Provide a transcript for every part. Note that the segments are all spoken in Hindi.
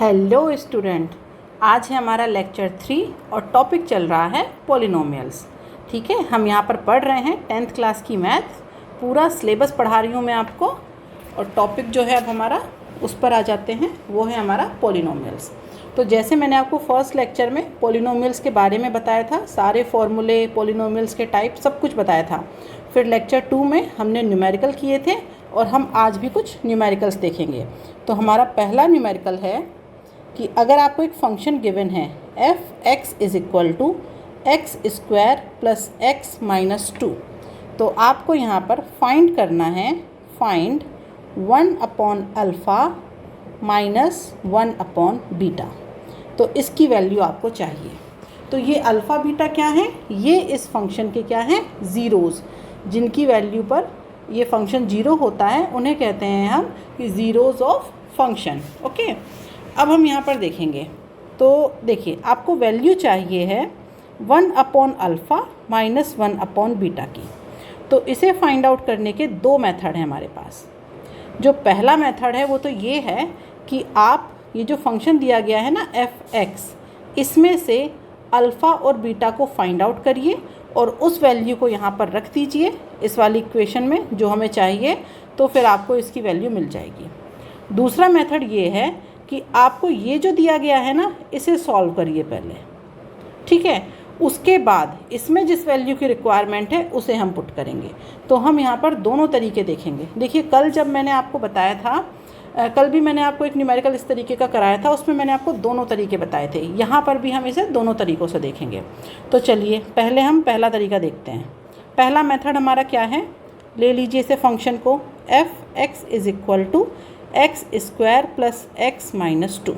हेलो स्टूडेंट, आज है हमारा लेक्चर 3 और टॉपिक चल रहा है पॉलिनोमियल्स। ठीक है, हम यहाँ पर पढ़ रहे हैं 10th क्लास की मैथ। पूरा सिलेबस पढ़ा रही हूँ मैं आपको और टॉपिक जो है अब हमारा उस पर आ जाते हैं, वो है हमारा पॉलिनोमियल्स। तो जैसे मैंने आपको फर्स्ट लेक्चर में पॉलिनोमियल्स के बारे में बताया था, सारे फॉर्मूले, पॉलिनोमियल्स के टाइप सब कुछ बताया था। फिर लेक्चर 2 में हमने न्यूमेरिकल किए थे और हम आज भी कुछ न्यूमेरिकल्स देखेंगे। तो हमारा पहला न्यूमेरिकल है कि अगर आपको एक फंक्शन गिवन है F X is equal to X square plus X minus 2, तो आपको यहाँ पर फाइंड करना है, find 1 upon alpha minus 1 upon beta. तो इसकी वैल्यू आपको चाहिए। तो ये अल्फ़ा बीटा क्या है? ये इस फंक्शन के क्या हैं? ज़ीरोज़, जिनकी वैल्यू पर ये फंक्शन ज़ीरो होता है उन्हें कहते हैं हम कि ज़ीरोज़ ऑफ फंक्शन। ओके, अब हम यहाँ पर देखेंगे। तो देखिए, आपको वैल्यू चाहिए है 1 upon alpha minus 1 upon beta की। तो इसे फाइंड आउट करने के दो मेथड हैं हमारे पास। जो पहला मेथड है वो तो ये है कि आप ये जो फंक्शन दिया गया है ना एफ एक्स, इसमें से अल्फ़ा और बीटा को फाइंड आउट करिए और उस वैल्यू को यहाँ पर रख दीजिए इस वाली इक्वेशन में जो हमें चाहिए, तो फिर आपको इसकी वैल्यू मिल जाएगी। दूसरा मेथड ये है कि आपको ये जो दिया गया है ना, इसे सॉल्व करिए पहले, ठीक है। उसके बाद इसमें जिस वैल्यू की रिक्वायरमेंट है उसे हम पुट करेंगे। तो हम यहाँ पर दोनों तरीके देखेंगे। देखिए, कल जब मैंने आपको बताया था, कल भी मैंने आपको एक न्यूमेरिकल इस तरीके का कराया था, उसमें मैंने आपको दोनों तरीके बताए थे। यहाँ पर भी हम इसे दोनों तरीक़ों से देखेंगे। तो चलिए पहले हम पहला तरीका देखते हैं। पहला मेथड हमारा क्या है? ले लीजिए इसे फंक्शन को F X is equal to X square plus X minus 2।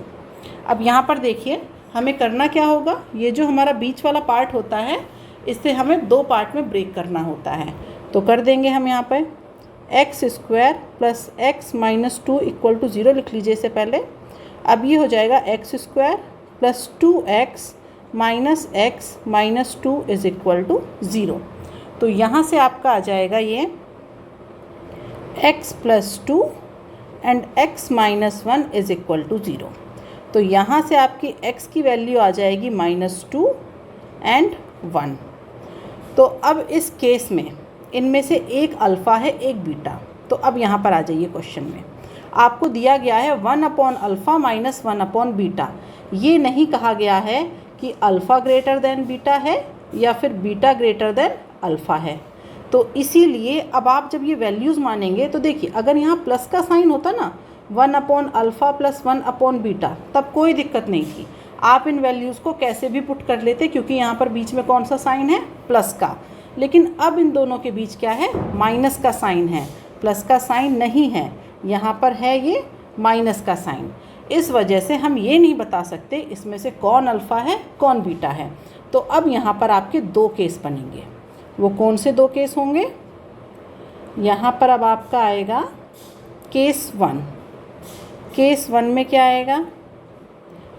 अब यहाँ पर देखिए, हमें करना क्या होगा, ये जो हमारा बीच वाला पार्ट होता है इससे हमें दो पार्ट में ब्रेक करना होता है। तो कर देंगे हम यहाँ पर X square plus X minus 2 equal to 0 लिख लीजिए इसे पहले। अब ये हो जाएगा X square plus 2x minus X minus 2 is equal to 0। तो यहाँ से आपका आ जाएगा ये x plus 2 and x minus 1 is equal to 0। तो यहाँ से आपकी x की वैल्यू आ जाएगी -2 एंड 1। तो अब इस केस में इनमें से एक अल्फ़ा है, एक बीटा। तो अब यहाँ पर आ जाइए, क्वेश्चन में आपको दिया गया है 1 upon alpha minus 1 upon beta. ये नहीं कहा गया है कि अल्फ़ा ग्रेटर देन बीटा है या फिर बीटा ग्रेटर देन अल्फ़ा है। तो इसीलिए अब आप जब ये वैल्यूज़ मानेंगे तो देखिए, अगर यहाँ प्लस का साइन होता ना 1 upon alpha plus 1 upon beta, तब कोई दिक्कत नहीं थी। आप इन वैल्यूज़ को कैसे भी पुट कर लेते, क्योंकि यहाँ पर बीच में कौन सा साइन है? प्लस का। लेकिन अब इन दोनों के बीच क्या है? माइनस का साइन है, प्लस का साइन नहीं है। यहाँ पर है ये माइनस का साइन। इस वजह से हम ये नहीं बता सकते इसमें से कौन अल्फ़ा है कौन बीटा है। तो अब यहाँ पर आपके दो केस बनेंगे। वो कौन से दो केस होंगे? यहाँ पर अब आपका आएगा केस 1। केस 1 में क्या आएगा?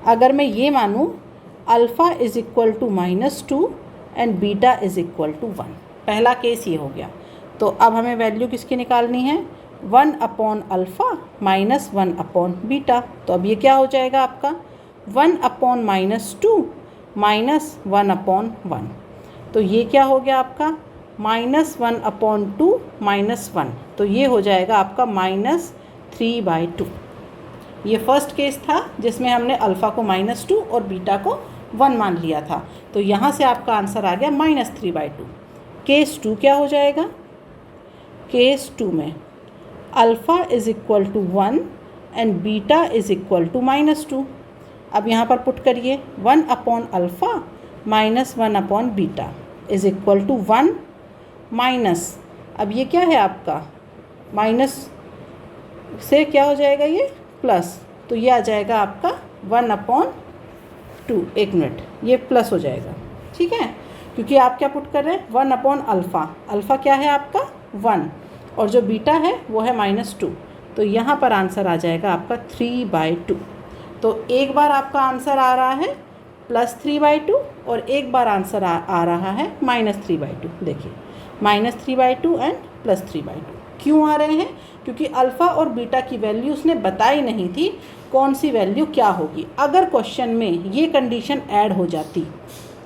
अगर मैं ये मानूँ alpha is equal to -2 and beta is equal to 1, पहला केस ये हो गया। तो अब हमें वैल्यू किसकी निकालनी है? 1 upon alpha minus 1 upon beta. तो अब ये क्या हो जाएगा आपका? 1 अपॉन -2 माइनस 1 अपॉन 1। तो ये क्या हो गया आपका? -1 अपॉन 2 माइनस 1। तो ये हो जाएगा आपका -3/2। ये फर्स्ट केस था जिसमें हमने अल्फ़ा को -2 और बीटा को 1 मान लिया था। तो यहाँ से आपका आंसर आ गया -3/2। केस 2 क्या हो जाएगा? केस 2 में alpha is equal to 1 and beta is equal to -2। अब यहाँ पर पुट करिए 1 upon alpha minus 1 upon beta is equal to 1 minus, अब ये क्या है आपका? माइनस से क्या हो जाएगा ये? प्लस। तो ये आ जाएगा आपका 1 अपॉन 2। एक मिनट, ये प्लस हो जाएगा, ठीक है, क्योंकि आप क्या पुट कर रहे हैं? 1 अपॉन अल्फ़ा। अल्फ़ा क्या है आपका? 1, और जो बीटा है वो है -2। तो यहाँ पर आंसर आ जाएगा आपका 3/2। तो एक बार आपका आंसर आ रहा है +3/2 और एक बार आंसर आ रहा है -3/2। देखिए, -3/2 एंड +3/2, क्यों आ रहे हैं? क्योंकि अल्फ़ा और बीटा की वैल्यू उसने बताई नहीं थी कौन सी वैल्यू क्या होगी। अगर क्वेश्चन में ये कंडीशन ऐड हो जाती,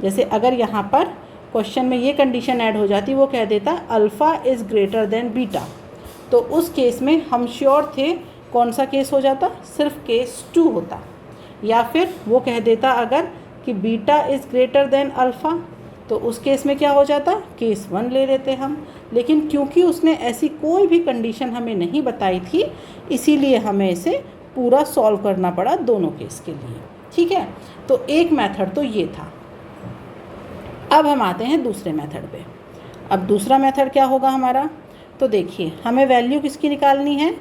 जैसे अगर यहाँ पर क्वेश्चन में ये कंडीशन ऐड हो जाती, वो कह देता alpha is greater than beta, तो उस केस में हम श्योर थे कौन सा केस हो जाता? सिर्फ केस 2 होता। या फिर वो कह देता अगर कि beta is greater than alpha, तो उस केस में क्या हो जाता? केस 1 ले लेते हम। लेकिन क्योंकि उसने ऐसी कोई भी कंडीशन हमें नहीं बताई थी, इसीलिए हमें इसे पूरा सॉल्व करना पड़ा दोनों केस के लिए। ठीक है, तो एक मेथड तो ये था। अब हम आते हैं दूसरे मेथड पे। अब दूसरा मेथड क्या होगा हमारा? तो देखिए, हमें वैल्यू किसकी निकालनी है?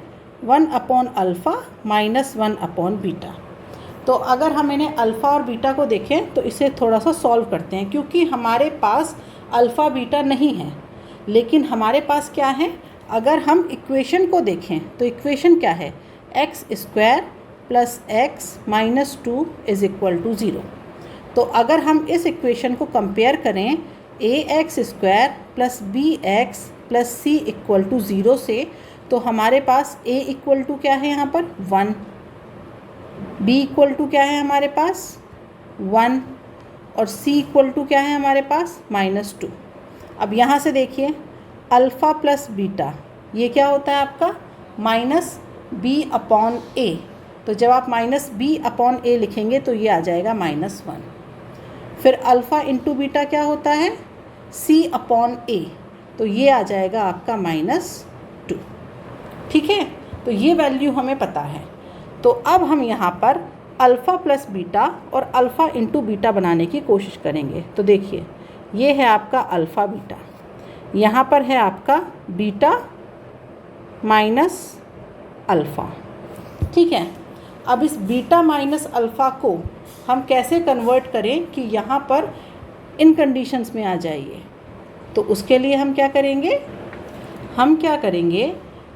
1/अल्फ़ा माइनस 1/बीटा। तो अगर हम इन्हें अल्फ़ा और बीटा को देखें तो इसे थोड़ा सा सॉल्व करते हैं, क्योंकि हमारे पास अल्फ़ा बीटा नहीं है, लेकिन हमारे पास क्या है? अगर हम इक्वेशन को देखें तो इक्वेशन क्या है? x² + x - 2 = 0। तो अगर हम इस इक्वेशन को कंपेयर करें ax² + bx + c = 0 से, तो हमारे पास a = क्या है यहाँ पर? 1, b = क्या है हमारे पास? 1, और c = क्या है हमारे पास? -2। अब यहाँ से देखिए, अल्फ़ा प्लस बीटा ये क्या होता है आपका? -b/a। तो जब आप -b/a लिखेंगे तो ये आ जाएगा -1। फिर अल्फ़ा इंटू बीटा क्या होता है? c/a, तो ये आ जाएगा आपका -2। ठीक है, तो ये वैल्यू हमें पता है। तो अब हम यहाँ पर अल्फ़ा प्लस बीटा और अल्फ़ा इंटू बीटा बनाने की कोशिश करेंगे। तो देखिए, ये है आपका अल्फ़ा बीटा, यहाँ पर है आपका बीटा माइनस अल्फ़ा। ठीक है, अब इस बीटा माइनस अल्फ़ा को हम कैसे कन्वर्ट करें कि यहाँ पर इन कंडीशंस में आ जाइए? तो उसके लिए हम क्या करेंगे?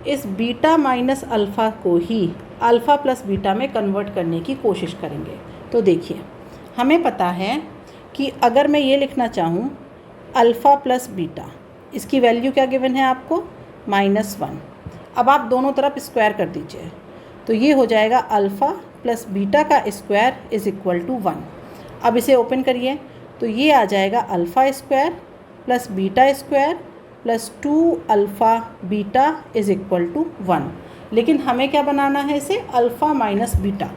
इस बीटा माइनस अल्फ़ा को ही अल्फ़ा प्लस बीटा में कन्वर्ट करने की कोशिश करेंगे। तो देखिए, हमें पता है कि अगर मैं ये लिखना चाहूँ अल्फ़ा प्लस बीटा, इसकी वैल्यू क्या गिवन है आपको? -1। अब आप दोनों तरफ स्क्वायर कर दीजिए, तो ये हो जाएगा अल्फ़ा प्लस बीटा का स्क्वायर = 1। अब इसे ओपन करिए, तो ये आ जाएगा alpha square plus beta square plus 2 alpha beta = 1। लेकिन हमें क्या बनाना है? इसे अल्फ़ा माइनस बीटा।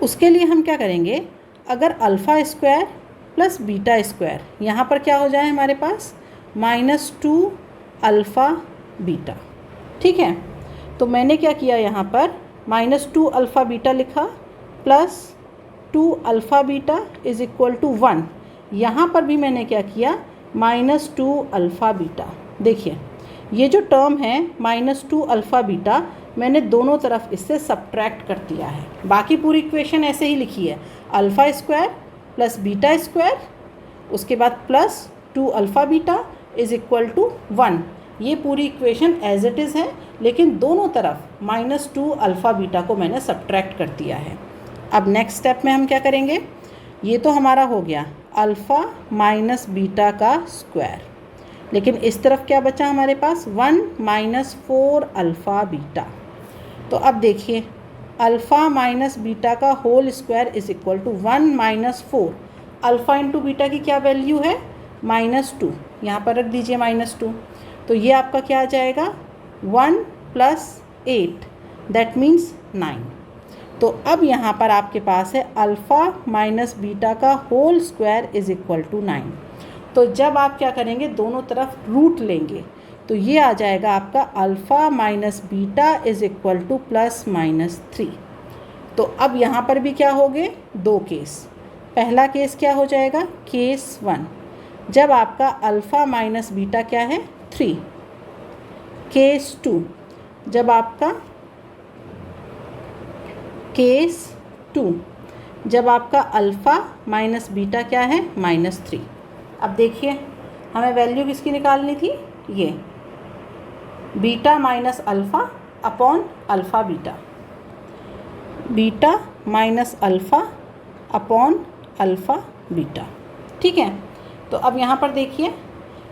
उसके लिए हम क्या करेंगे? अगर alpha square plus beta square, यहाँ पर क्या हो जाए हमारे पास? -2 अल्फ़ा बीटा। ठीक है, तो मैंने क्या किया यहाँ पर? -2 अल्फ़ा बीटा लिखा प्लस 2 अल्फ़ा बीटा = 1। यहाँ पर भी मैंने क्या किया? -2 अल्फ़ा बीटा। देखिए, ये जो टर्म है -2 अल्फ़ा बीटा, मैंने दोनों तरफ इससे सब्ट्रैक्ट कर दिया है। बाकी पूरी इक्वेशन ऐसे ही लिखी है, alpha square plus beta square, उसके बाद प्लस 2 अल्फ़ा बीटा = 1। ये पूरी इक्वेशन एज इट इज़ है, लेकिन दोनों तरफ -2 अल्फ़ा बीटा को मैंने सब्ट्रैक्ट कर दिया है। अब नेक्स्ट स्टेप में हम क्या करेंगे? ये तो हमारा हो गया अल्फ़ा माइनस बीटा का स्क्वायर, लेकिन इस तरफ क्या बचा हमारे पास? 1 - 4 अल्फ़ा बीटा। तो अब देखिए, अल्फ़ा माइनस बीटा का whole square = 1 - 4। Alpha into beta की क्या वैल्यू है? -2। यहाँ पर रख दीजिए -2। तो ये आपका क्या आ जाएगा? 1 + 8 दैट मीन्स 9। तो अब यहाँ पर आपके पास है अल्फ़ा माइनस बीटा का होल स्क्वायर = 9। तो जब आप क्या करेंगे? दोनों तरफ रूट लेंगे, तो ये आ जाएगा आपका अल्फ़ा माइनस बीटा = ±3। तो अब यहाँ पर भी क्या हो गए? 2 केस। पहला केस क्या हो जाएगा? केस 1, जब आपका अल्फ़ा माइनस बीटा क्या है? 3। केस 2, जब आपका केस 2, जब आपका अल्फ़ा माइनस बीटा क्या है? -3। अब देखिए, हमें वैल्यू किसकी निकालनी थी? ये beta minus alpha upon alpha beta, beta minus alpha upon alpha beta. ठीक है, तो अब यहाँ पर देखिए,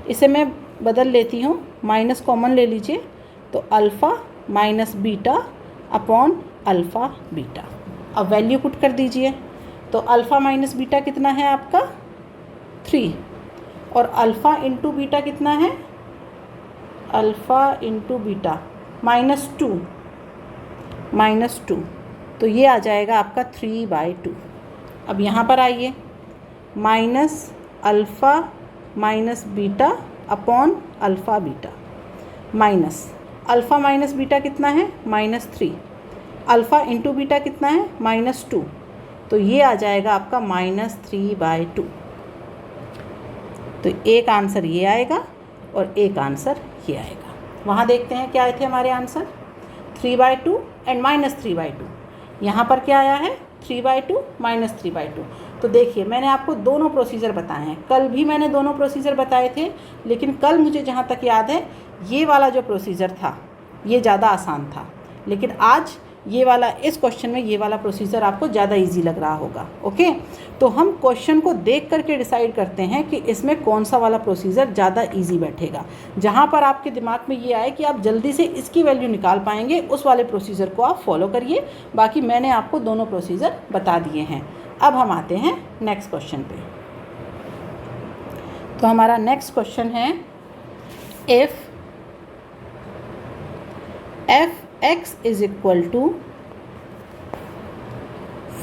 इसे मैं बदल लेती हूँ, माइनस कॉमन ले लीजिए, तो alpha minus beta upon alpha beta. अब वैल्यू पुट कर दीजिए, तो अल्फ़ा माइनस बीटा कितना है आपका 3 और अल्फ़ा इंटू बीटा कितना है, अल्फ़ा इंटू बीटा -2, तो ये आ जाएगा आपका 3/2। अब यहाँ पर आइए, minus alpha minus beta upon alpha beta, minus alpha minus beta कितना है -3, अल्फ़ा इंटू बीटा कितना है -2, तो ये आ जाएगा आपका -3/2। तो एक आंसर ये आएगा और एक आंसर ये आएगा। वहाँ देखते हैं क्या आए थे हमारे आंसर, 3/2 एंड -3/2। यहाँ पर क्या आया है 3/2 -3/2। तो देखिए मैंने आपको दोनों प्रोसीजर बताए हैं, कल भी मैंने दोनों प्रोसीजर बताए थे, लेकिन कल मुझे जहाँ तक याद है ये वाला जो प्रोसीजर था ये ज़्यादा आसान था, लेकिन आज ये वाला, इस क्वेश्चन में ये वाला प्रोसीजर आपको ज़्यादा इजी लग रहा होगा। ओके, तो हम क्वेश्चन को देख करके डिसाइड करते हैं कि इसमें कौन सा वाला प्रोसीजर ज़्यादा इजी बैठेगा। जहाँ पर आपके दिमाग में ये आए कि आप जल्दी से इसकी वैल्यू निकाल पाएंगे, उस वाले प्रोसीजर को आप फॉलो करिए। बाकी मैंने आपको दोनों प्रोसीजर बता दिए हैं। अब हम आते हैं नेक्स्ट क्वेश्चन पे। तो हमारा नेक्स्ट क्वेश्चन है, if f(x) is equal to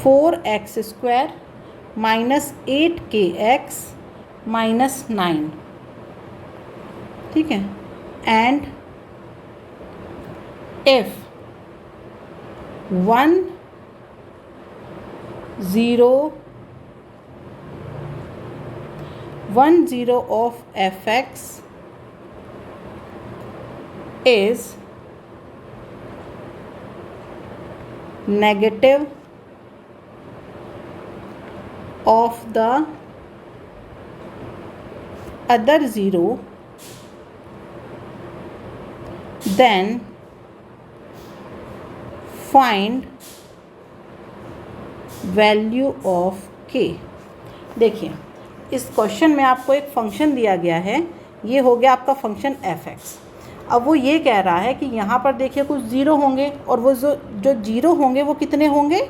4x² minus 8kx minus 9, ठीक है, and if 1 0 of fx is negative of the other 0, then find value of k। देखिए इस क्वेश्चन में आपको एक फंक्शन दिया गया है, ये हो गया आपका फंक्शन f(x). अब वो ये कह रहा है कि यहाँ पर देखिए कुछ ज़ीरो होंगे, और वो जो ज़ीरो होंगे वो कितने होंगे,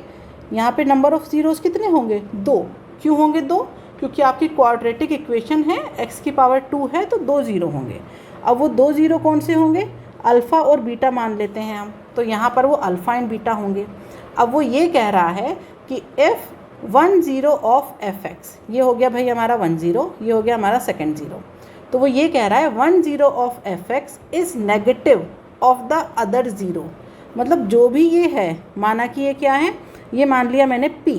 यहाँ पे नंबर ऑफ़ ज़ीरोज़ कितने होंगे 2। क्यों होंगे 2? क्योंकि आपकी क्वाड्रेटिक इक्वेशन है, x की पावर 2 है, तो 2 ज़ीरो होंगे। अब वो 2 ज़ीरो कौन से होंगे, अल्फ़ा और बीटा मान लेते हैं हम, तो यहाँ पर वो अल्फ़ा एंड बीटा होंगे। अब वो ये कह रहा है कि इफ़ 1 0 ऑफ fx, ये हो गया भाई हमारा 1 0, ये हो गया हमारा सेकेंड ज़ीरो, तो वो ये कह रहा है 1 0 of fx is negative of the other zero. मतलब जो भी ये है, माना कि ये क्या है, ये मान लिया मैंने p,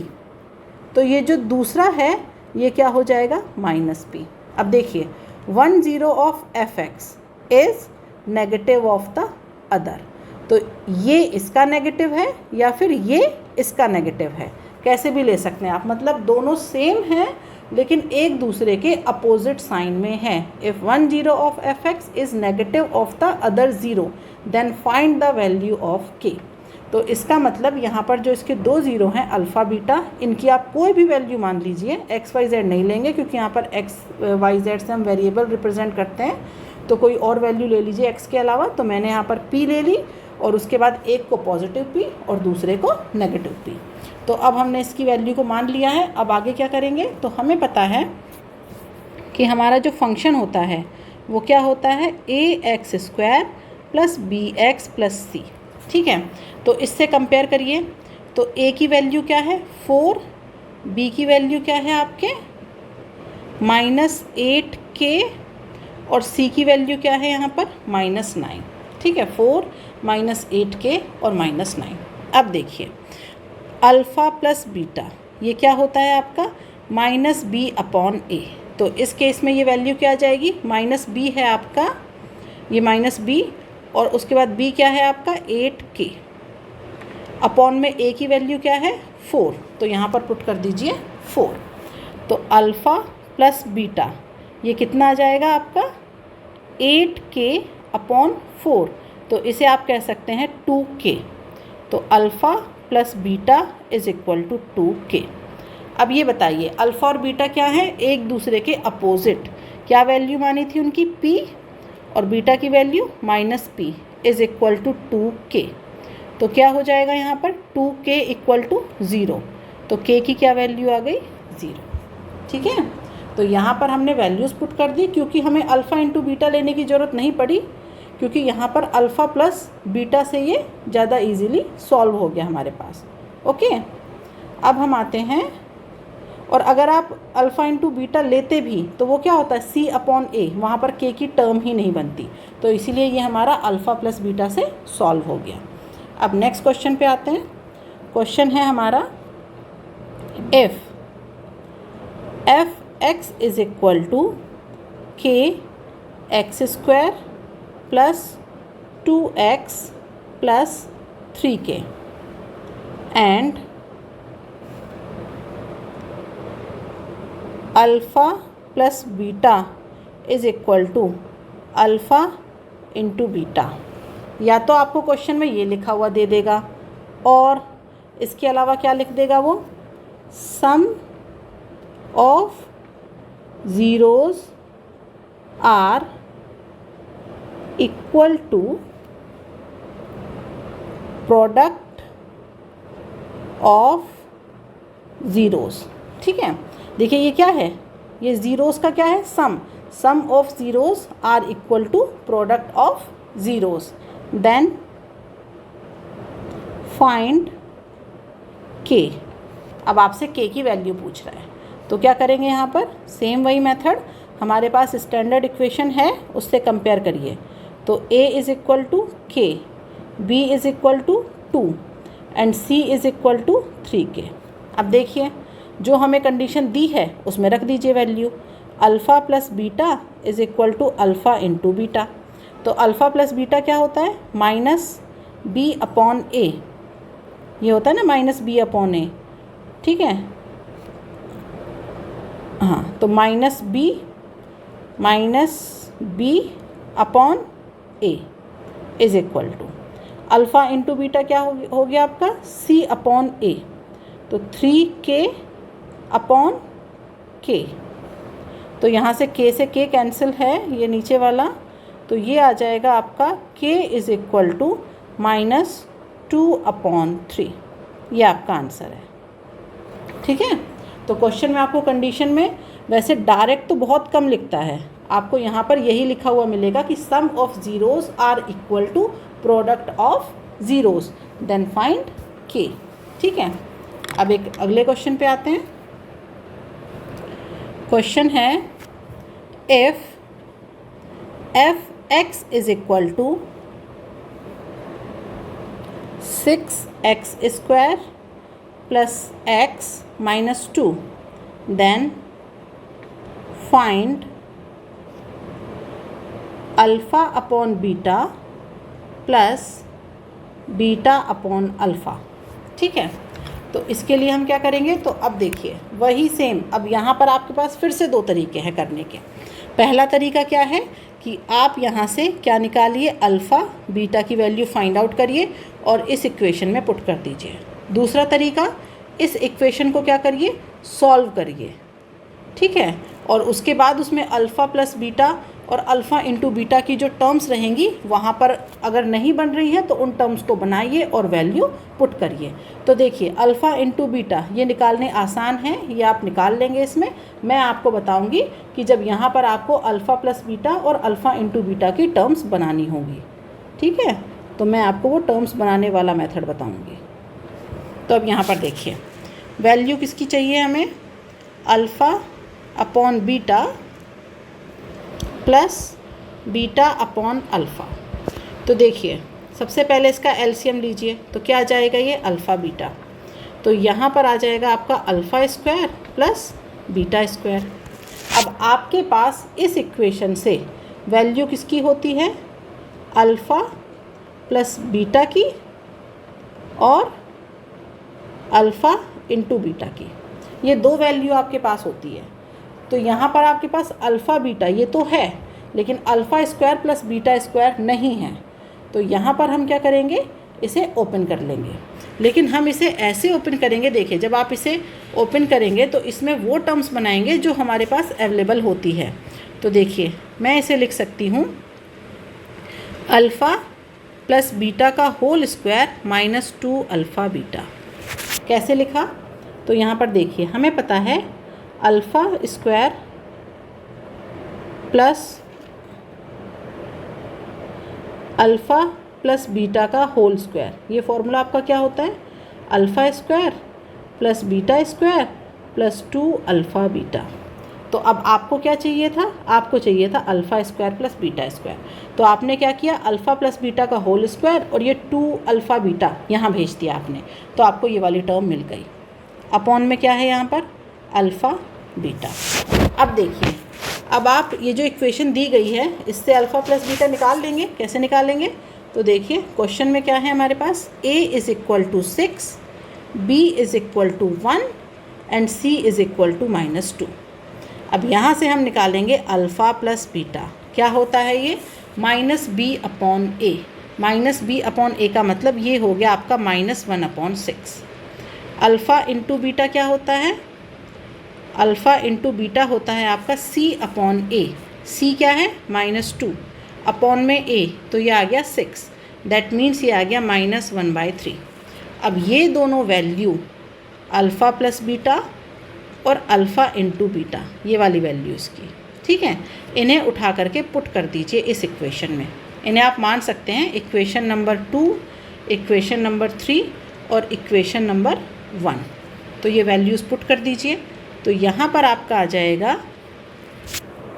तो ये जो दूसरा है ये क्या हो जाएगा -p। अब देखिए 1 0 of fx is negative of the other, तो ये इसका नेगेटिव है या फिर ये इसका नेगेटिव है, कैसे भी ले सकते हैं आप, मतलब दोनों सेम हैं लेकिन एक दूसरे के अपोजिट साइन में है। If 1 0 of fx is negative of the other zero, then find the value of k। तो इसका मतलब यहाँ पर जो इसके 2 ज़ीरो हैं अल्फ़ा बीटा, इनकी आप कोई भी वैल्यू मान लीजिए, x y z नहीं लेंगे क्योंकि यहाँ पर x y z से हम वेरिएबल रिप्रेजेंट करते हैं, तो कोई और वैल्यू ले लीजिए x के अलावा। तो मैंने यहाँ पर p ले ली और उसके बाद एक को पॉजिटिव p और दूसरे को नेगेटिव p। तो अब हमने इसकी वैल्यू को मान लिया है। अब आगे क्या करेंगे, तो हमें पता है कि हमारा जो फंक्शन होता है वो क्या होता है, ax² plus bx plus c, ठीक है। तो इससे कंपेयर करिए, तो a की वैल्यू क्या है 4, b की वैल्यू क्या है आपके -8k और c की वैल्यू क्या है यहाँ पर -9, ठीक है, 4 -8k और -9। अब देखिए अल्फ़ा प्लस बीटा ये क्या होता है आपका -b/a, तो इस केस में ये वैल्यू क्या आ जाएगी, -b है आपका, ये -b और उसके बाद b क्या है आपका 8k, अपॉन में a की वैल्यू क्या है 4, तो यहाँ पर पुट कर दीजिए 4। तो अल्फ़ा प्लस बीटा ये कितना आ जाएगा आपका 8k/4, तो इसे आप कह सकते हैं 2k। तो alpha plus beta is equal to 2k। अब ये बताइए अल्फ़ा और बीटा क्या है, एक दूसरे के अपोजिट, क्या वैल्यू मानी थी उनकी p और बीटा की value -p, is equal to 2k। तो क्या हो जाएगा यहाँ पर 2k इक्वल टू 0। तो k की क्या वैल्यू आ गई 0। ठीक है, तो यहाँ पर हमने वैल्यूज़ पुट कर दी क्योंकि हमें अल्फ़ा इंटू बीटा लेने की ज़रूरत नहीं पड़ी, क्योंकि यहाँ पर अल्फ़ा प्लस बीटा से ये ज़्यादा इजीली सॉल्व हो गया हमारे पास। ओके, अब हम आते हैं, और अगर आप अल्फ़ा इंटू बीटा लेते भी तो वो क्या होता है c अपॉन a, वहाँ पर k की टर्म ही नहीं बनती, तो इसीलिए ये हमारा अल्फ़ा प्लस बीटा से सॉल्व हो गया। अब नेक्स्ट क्वेश्चन पे आते हैं। क्वेश्चन है हमारा if f(x) is equal to k x square plus 2x plus 3k and alpha plus beta is equal to alpha into beta. या तो आपको क्वेश्चन में ये लिखा हुआ दे देगा, और इसके अलावा क्या लिख देगा वो, sum of zeros are equal to product of zeros. ठीक है, देखिए ये क्या है, ये ज़ीरोज़ का क्या है, sum of zeros are equal to product of zeros. Then find k। अब आपसे k की वैल्यू पूछ रहा है, तो क्या करेंगे यहाँ पर, सेम वही मेथड, हमारे पास स्टैंडर्ड इक्वेशन है उससे कंपेयर करिए। तो a is equal to k, b is equal to 2 and c is equal to 3k। अब देखिए जो हमें कंडीशन दी है उसमें रख दीजिए value, alpha plus beta is equal to alpha into beta. तो अल्फ़ा प्लस बीटा क्या होता है, माइनस बी अपॉन ए, ये होता है ना माइनस बी अपॉन ए। ठीक है, हाँ, तो minus B upon A is equal to alpha into beta क्या हो गया आपका, सी अपॉन ए, तो 3k अपॉन k। तो यहाँ से k से k कैंसिल है, ये नीचे वाला, तो ये आ जाएगा आपका k इज़ इक्वल टू -2/3। ये आपका आंसर है। ठीक है, तो क्वेश्चन में आपको कंडीशन में वैसे डायरेक्ट तो बहुत कम लिखता है, आपको यहाँ पर यही लिखा हुआ मिलेगा कि sum of zeros are equal to product of zeros, then find k। ठीक है, अब एक अगले क्वेश्चन पे आते हैं। क्वेश्चन है if f(x) is equal to 6x square plus x minus 2, then find alpha upon beta plus beta upon alpha. ठीक है, तो इसके लिए हम क्या करेंगे, तो अब देखिए वही सेम, अब यहाँ पर आपके पास फिर से दो तरीके हैं करने के। पहला तरीका क्या है कि आप यहाँ से क्या निकालिए, अल्फ़ा बीटा की वैल्यू फाइंड आउट करिए और इस इक्वेशन में पुट कर दीजिए। दूसरा तरीका, इस इक्वेशन को क्या करिए, सॉल्व करिए। ठीक है, और उसके बाद उसमें अल्फ़ा प्लस बीटा और अल्फ़ा इंटू बीटा की जो टर्म्स रहेंगी वहाँ पर अगर नहीं बन रही है तो उन टर्म्स को बनाइए और वैल्यू पुट करिए। तो देखिए अल्फ़ा इंटू बीटा ये निकालने आसान है, ये आप निकाल लेंगे। इसमें मैं आपको बताऊंगी कि जब यहाँ पर आपको अल्फ़ा प्लस बीटा और अल्फ़ा इंटू बीटा की टर्म्स बनानी होंगी। ठीक है, तो मैं आपको वो टर्म्स बनाने वाला मेथड बताऊँगी। तो अब यहाँ पर देखिए वैल्यू किसकी चाहिए हमें, alpha upon beta plus beta upon alpha. तो देखिए सबसे पहले इसका एलसीएम लीजिए, तो क्या आ जाएगा, ये अल्फ़ा बीटा, तो यहाँ पर आ जाएगा आपका alpha square plus beta square. अब आपके पास इस इक्वेशन से वैल्यू किसकी होती है, अल्फ़ा प्लस बीटा की और अल्फ़ा इंटू बीटा की, ये दो वैल्यू आपके पास होती है। तो यहाँ पर आपके पास अल्फ़ा बीटा ये तो है, लेकिन alpha square plus beta square नहीं है। तो यहाँ पर हम क्या करेंगे, इसे ओपन कर लेंगे। लेकिन हम इसे ऐसे ओपन करेंगे, देखिए जब आप इसे ओपन करेंगे तो इसमें वो टर्म्स बनाएंगे जो हमारे पास अवेलेबल होती है। तो देखिए मैं इसे लिख सकती हूँ अल्फ़ा प्लस बीटा का whole square minus 2 alpha beta. कैसे लिखा? तो यहाँ पर देखिए, हमें पता है अल्फ़ा स्क्वायर प्लस बीटा का होल स्क्वायर, ये फॉर्मूला आपका क्या होता है? Alpha square plus beta square plus 2 alpha beta. तो अब आपको क्या चाहिए था? आपको चाहिए था alpha square plus beta square. तो आपने क्या किया? अल्फ़ा प्लस बीटा का होल स्क्वायर और ये 2 अल्फ़ा बीटा यहाँ भेज दिया आपने, तो आपको ये वाली टर्म मिल गई। अपॉन में क्या है यहाँ पर? Alpha beta. अब देखिए, अब आप ये जो इक्वेशन दी गई है इससे अल्फ़ा प्लस बीटा निकाल लेंगे। कैसे निकालेंगे? तो देखिए क्वेश्चन में क्या है हमारे पास? a is equal to 6, b is equal to 1 and c is equal to -2। अब यहाँ से हम निकालेंगे अल्फ़ा प्लस बीटा। क्या होता है ये? -b upon a। -b upon a का मतलब ये हो गया आपका -1/6। अल्फ़ा इंटू बीटा क्या होता है? अल्फ़ा इंटू बीटा होता है आपका c अपॉन a। c क्या है? -2 अपॉन में a, तो ये आ गया 6, दैट मीन्स ये आ गया -1/3। अब ये दोनों वैल्यू अल्फ़ा प्लस बीटा और अल्फ़ा इंटू बीटा, ये वाली वैल्यू इसकी, ठीक है, इन्हें उठा करके पुट कर दीजिए इस इक्वेशन में। इन्हें आप मान सकते हैं इक्वेशन नंबर 2, इक्वेशन नंबर 3 और इक्वेशन नंबर 1। तो ये वैल्यूज़ पुट कर दीजिए। तो यहाँ पर आपका आ जाएगा,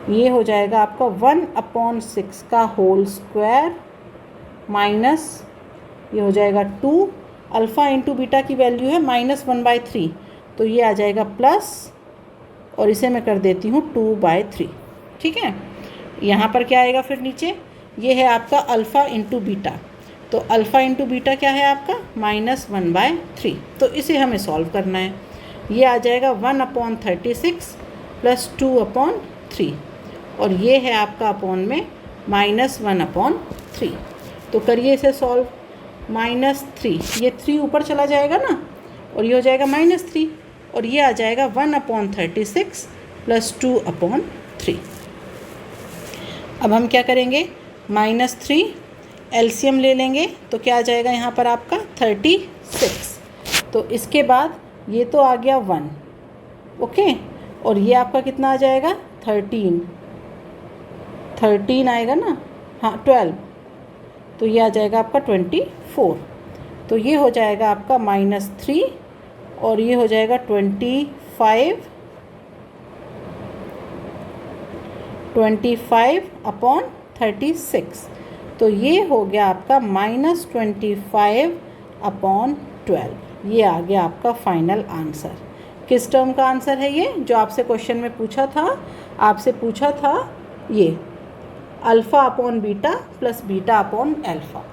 ये हो जाएगा आपका 1/6 का होल स्क्वायर माइनस ये हो जाएगा 2, अल्फ़ा इंटू बीटा की वैल्यू है -1/3, तो ये आ जाएगा प्लस, और इसे मैं कर देती हूँ 2/3, ठीक है। यहाँ पर क्या आएगा फिर नीचे? ये है आपका अल्फ़ा इंटू बीटा, तो अल्फ़ा इंटू बीटा क्या है आपका? -1/3। तो इसे हमें सॉल्व करना है। ये आ जाएगा 1/36 प्लस 2/3, और ये है आपका अपॉन में -1/3। तो करिए इसे सॉल्व। -3, ये 3 ऊपर चला जाएगा ना, और ये हो जाएगा -3, और ये आ जाएगा 1/36 प्लस 2/3। अब हम क्या करेंगे? -3 एलसीएम ले लेंगे, तो क्या आ जाएगा यहाँ पर आपका? 36। तो इसके बाद ये तो आ गया 1, ओके, और ये आपका कितना आ जाएगा? 13 आएगा ना, हाँ 12, तो ये आ जाएगा आपका 24। तो ये हो जाएगा आपका -3, और ये हो जाएगा 25/36, तो ये हो गया आपका -25/12। ये आ गया आपका फाइनल आंसर। किस टर्म का आंसर है ये? जो आपसे क्वेश्चन में पूछा था, आपसे पूछा था ये alpha upon beta plus beta upon alpha.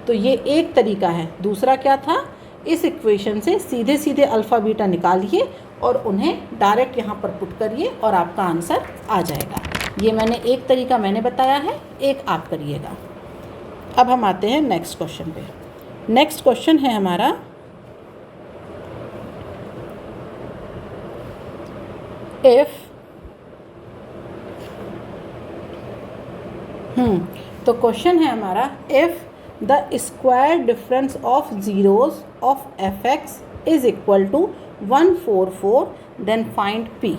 तो ये एक तरीका है। दूसरा क्या था? इस इक्वेशन से सीधे सीधे अल्फ़ा बीटा निकालिए और उन्हें डायरेक्ट यहाँ पर पुट करिए और आपका आंसर आ जाएगा। ये मैंने एक तरीका मैंने बताया है, एक आप करिएगा। अब हम आते हैं नेक्स्ट क्वेश्चन पे। नेक्स्ट क्वेश्चन है हमारा तो क्वेश्चन है हमारा if the square difference of zeros of f(x) is equal to 144 then find p।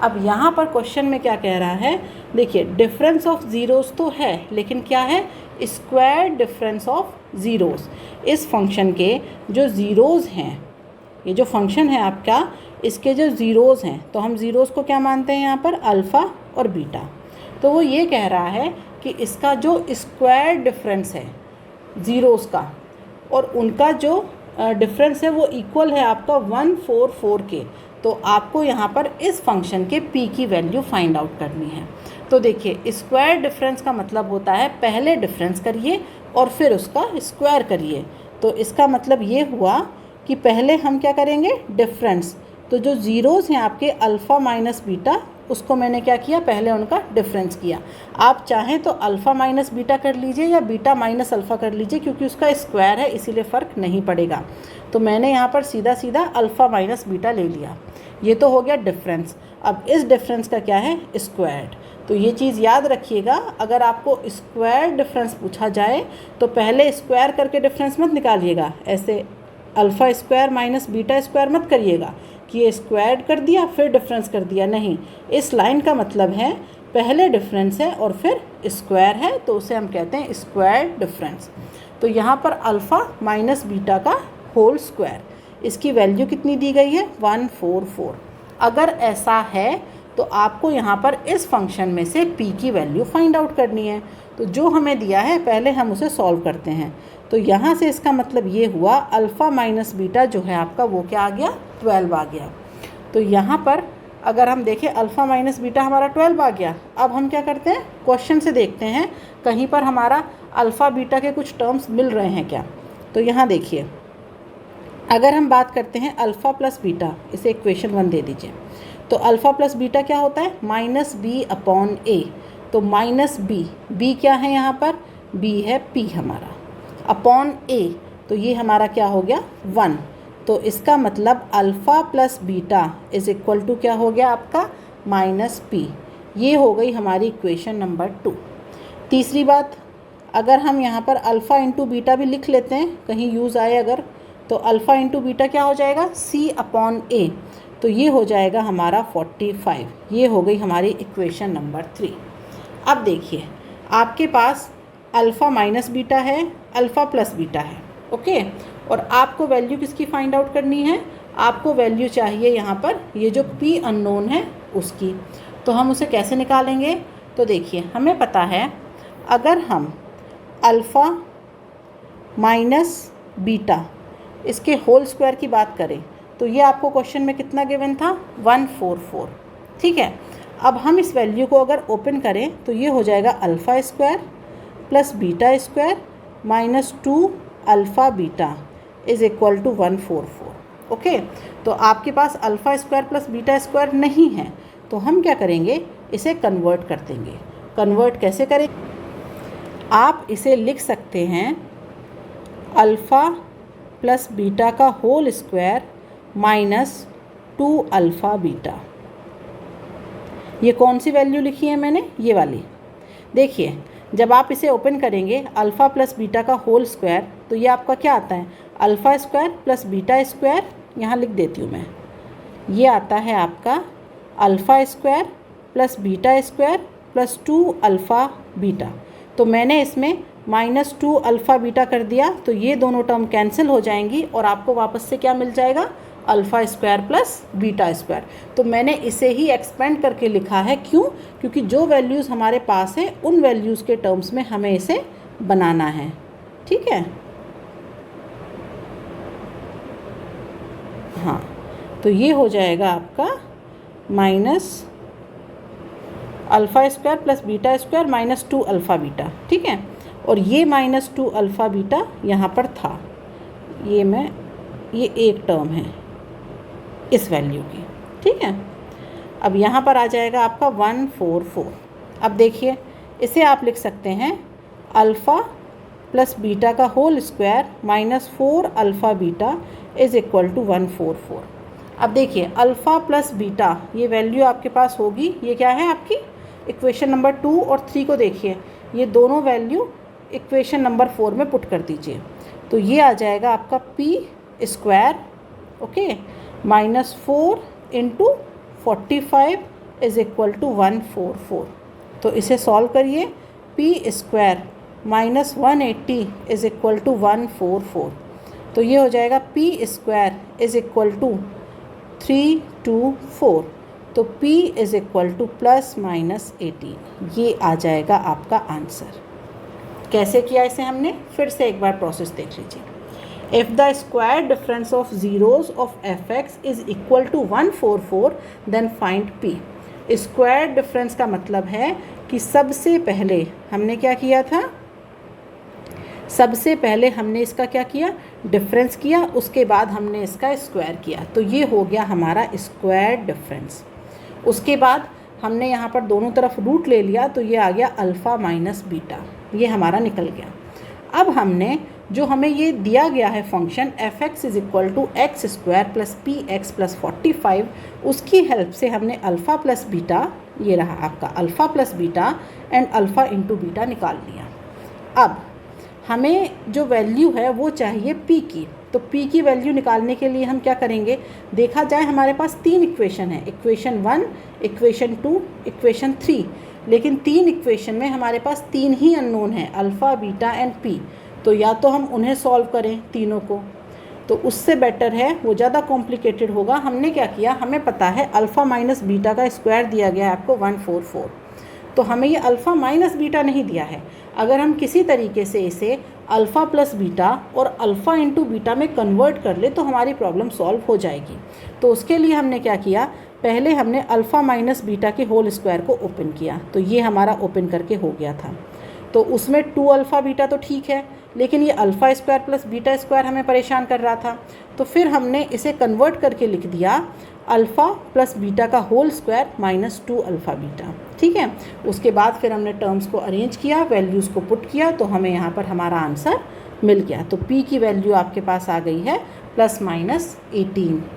अब यहाँ पर क्वेश्चन में क्या कह रहा है? देखिए, डिफरेंस ऑफ ज़ीरोज़ तो है, लेकिन क्या है? Square difference of zeros. इस फंक्शन के जो ज़ीरोज़ हैं, ये जो फंक्शन है आपका, इसके जो ज़ीरोज़ हैं, तो हम ज़ीरोज़ को क्या मानते हैं यहाँ पर? अल्फ़ा और बीटा। तो वो ये कह रहा है कि इसका जो स्क्वायर डिफरेंस है ज़ीरोज़ का, और उनका जो डिफरेंस है वो इक्वल है आपका 144 के। तो आपको यहाँ पर इस फंक्शन के p की वैल्यू फाइंड आउट करनी है। तो देखिए, स्क्वायर डिफरेंस का मतलब होता है पहले डिफरेंस करिए और फिर उसका स्क्वायर करिए। तो इसका मतलब ये हुआ कि पहले हम क्या करेंगे? डिफरेंस। तो जो ज़ीरोज़ हैं आपके अल्फ़ा माइनस बीटा, उसको मैंने क्या किया? पहले उनका डिफरेंस किया। आप चाहें तो अल्फ़ा माइनस बीटा कर लीजिए या बीटा माइनस अल्फ़ा कर लीजिए, क्योंकि उसका स्क्वायर है, इसीलिए फ़र्क नहीं पड़ेगा। तो मैंने यहाँ पर सीधा सीधा अल्फ़ा माइनस बीटा ले लिया। ये तो हो गया डिफरेंस। अब इस डिफरेंस का क्या है? स्क्वायर्ड। तो ये चीज़ याद रखिएगा, अगर आपको स्क्वायर डिफरेंस पूछा जाए तो पहले स्क्वायर करके डिफरेंस मत निकालिएगा, ऐसे alpha square minus beta square मत करिएगा कि ये स्क्वायर कर दिया फिर डिफरेंस कर दिया, नहीं। इस लाइन का मतलब है पहले डिफरेंस है और फिर स्क्वायर है, तो उसे हम कहते हैं स्क्वायर डिफरेंस। तो यहाँ पर अल्फ़ा माइनस बीटा का होल स्क्वायर, इसकी वैल्यू कितनी दी गई है 144। अगर ऐसा है तो आपको यहाँ पर इस फंक्शन में से p की वैल्यू फाइंड आउट करनी है। तो जो हमें दिया है पहले हम उसे सॉल्व करते हैं। तो यहाँ से इसका मतलब ये हुआ अल्फ़ा माइनस बीटा जो है आपका वो क्या आ गया 12 आ गया। तो यहाँ पर अगर हम देखें अल्फ़ा माइनस बीटा हमारा 12 आ गया। अब हम क्या करते हैं, क्वेश्चन से देखते हैं कहीं पर हमारा अल्फ़ा बीटा के कुछ टर्म्स मिल रहे हैं क्या। तो यहाँ देखिए, अगर हम बात करते हैं अल्फ़ा प्लस बीटा, इसे इक्वेशन 1 दे दीजिए। तो अल्फ़ा प्लस बीटा क्या होता है माइनस बी अपॉन ए। तो माइनस बी क्या है यहाँ पर, बी है p हमारा, अपॉन ए, तो ये हमारा क्या हो गया 1। तो इसका मतलब alpha plus beta is equal to क्या हो गया आपका माइनस p। ये हो गई हमारी इक्वेशन नंबर 2। तीसरी बात, अगर हम यहाँ पर अल्फ़ा इंटू बीटा भी लिख लेते हैं कहीं यूज़ आए अगर, तो अल्फ़ा इंटू बीटा क्या हो जाएगा c अपॉन ए, तो ये हो जाएगा हमारा 45। ये हो गई हमारी इक्वेशन नंबर 3। अब देखिए आपके पास अल्फ़ा माइनस बीटा है, अल्फ़ा प्लस बीटा है, ओके। और आपको वैल्यू किसकी फाइंड आउट करनी है, आपको वैल्यू चाहिए यहाँ पर ये जो p अननोन है उसकी। तो हम उसे कैसे निकालेंगे, तो देखिए हमें पता है अगर हम अल्फ़ा माइनस बीटा इसके होल स्क्वायर की बात करें तो ये आपको क्वेश्चन में कितना गिवन था 144, ठीक है। अब हम इस वैल्यू को अगर ओपन करें तो ये हो जाएगा alpha square plus beta square minus 2 alpha beta is equal to 144, okay. तो आपके पास alpha square plus beta square नहीं है, तो हम क्या करेंगे इसे कन्वर्ट कर देंगे। कन्वर्ट कैसे करें, आप इसे लिख सकते हैं अल्फ़ा प्लस बीटा का whole square minus 2 alpha beta. ये कौन सी वैल्यू लिखी है मैंने, ये वाली। देखिए जब आप इसे ओपन करेंगे अल्फ़ा प्लस बीटा का होल स्क्वायर, तो ये आपका क्या आता है alpha square plus beta square, यहाँ लिख देती हूँ मैं, ये आता है आपका alpha square plus beta square plus 2 alpha beta. तो मैंने इसमें माइनस 2 अल्फ़ा बीटा कर दिया, तो ये दोनों टर्म कैंसिल हो जाएंगी और आपको वापस से क्या मिल जाएगा alpha square plus beta square. तो मैंने इसे ही एक्सपेंड करके लिखा है, क्यों, क्योंकि जो वैल्यूज़ हमारे पास है उन वैल्यूज़ के टर्म्स में हमें इसे बनाना है, ठीक है। हाँ, तो ये हो जाएगा आपका minus alpha square plus beta square minus 2 alpha beta, ठीक है। और ये माइनस 2 अल्फ़ा बीटा यहाँ पर था, ये एक टर्म है इस वैल्यू की, ठीक है। अब यहाँ पर आ जाएगा आपका 144। अब देखिए इसे आप लिख सकते हैं अल्फ़ा प्लस बीटा का whole square minus 4 alpha beta is equal to 144। अब देखिए अल्फ़ा प्लस बीटा ये वैल्यू आपके पास होगी, ये क्या है आपकी इक्वेशन नंबर 2 और 3 को देखिए, ये दोनों वैल्यू इक्वेशन नंबर 4 में पुट कर दीजिए। तो ये आ जाएगा आपका p square, okay, minus 4 into 45 is equal to 144। तो इसे सॉल्व करिए, p square minus 180 is equal to 144। तो ये हो जाएगा p square is equal to 324। तो p is equal to plus minus 18। ये आ जाएगा आपका आंसर। कैसे किया इसे हमने, फिर से एक बार प्रोसेस देख लीजिए। If the square difference of zeros of f(x) is equal to 144 then find p। Square difference का मतलब है कि सबसे पहले हमने क्या किया था, सबसे पहले हमने इसका क्या किया डिफरेंस किया, उसके बाद हमने इसका स्क्वायर किया। तो ये हो गया हमारा स्क्वायर डिफरेंस। उसके बाद हमने यहाँ पर दोनों तरफ रूट ले लिया, तो ये आ गया अल्फ़ा माइनस बीटा, ये हमारा निकल गया। अब हमने जो हमें ये दिया गया है function f(x) is equal to X square plus P X plus 45, उसकी हेल्प से हमने अल्फ़ा प्लस बीटा ये रहा आपका alpha plus beta and alpha into beta निकाल लिया। अब हमें जो वैल्यू है वो चाहिए p की, तो p की वैल्यू निकालने के लिए हम क्या करेंगे, देखा जाए हमारे पास 3 इक्वेशन है, इक्वेशन 1, इक्वेशन 2, इक्वेशन 3, लेकिन 3 इक्वेशन में हमारे पास 3 ही अननोन है, अल्फ़ा बीटा एंड p। तो या तो हम उन्हें सॉल्व करें तीनों को, तो उससे बेटर है, वो ज़्यादा कॉम्प्लिकेटेड होगा। हमने क्या किया, हमें पता है अल्फ़ा माइनस बीटा का स्क्वायर दिया गया है आपको 144, तो हमें ये अल्फ़ा माइनस बीटा नहीं दिया है। अगर हम किसी तरीके से इसे अल्फ़ा प्लस बीटा और अल्फ़ा इंटू बीटा में कन्वर्ट कर ले तो हमारी प्रॉब्लम सॉल्व हो जाएगी। तो उसके लिए हमने क्या किया, पहले हमने अल्फ़ा माइनस बीटा के होल स्क्वायर को ओपन किया, तो ये हमारा ओपन करके हो गया था। तो उसमें 2 अल्फ़ा बीटा तो ठीक है, लेकिन ये alpha square plus beta square हमें परेशान कर रहा था, तो फिर हमने इसे कन्वर्ट करके लिख दिया अल्फ़ा प्लस बीटा का whole square minus 2 alpha beta. ठीक है, उसके बाद फिर हमने टर्म्स को अरेंज किया, वैल्यूज़ को पुट किया, तो हमें यहाँ पर हमारा आंसर मिल गया। तो p की वैल्यू आपके पास आ गई है +-18।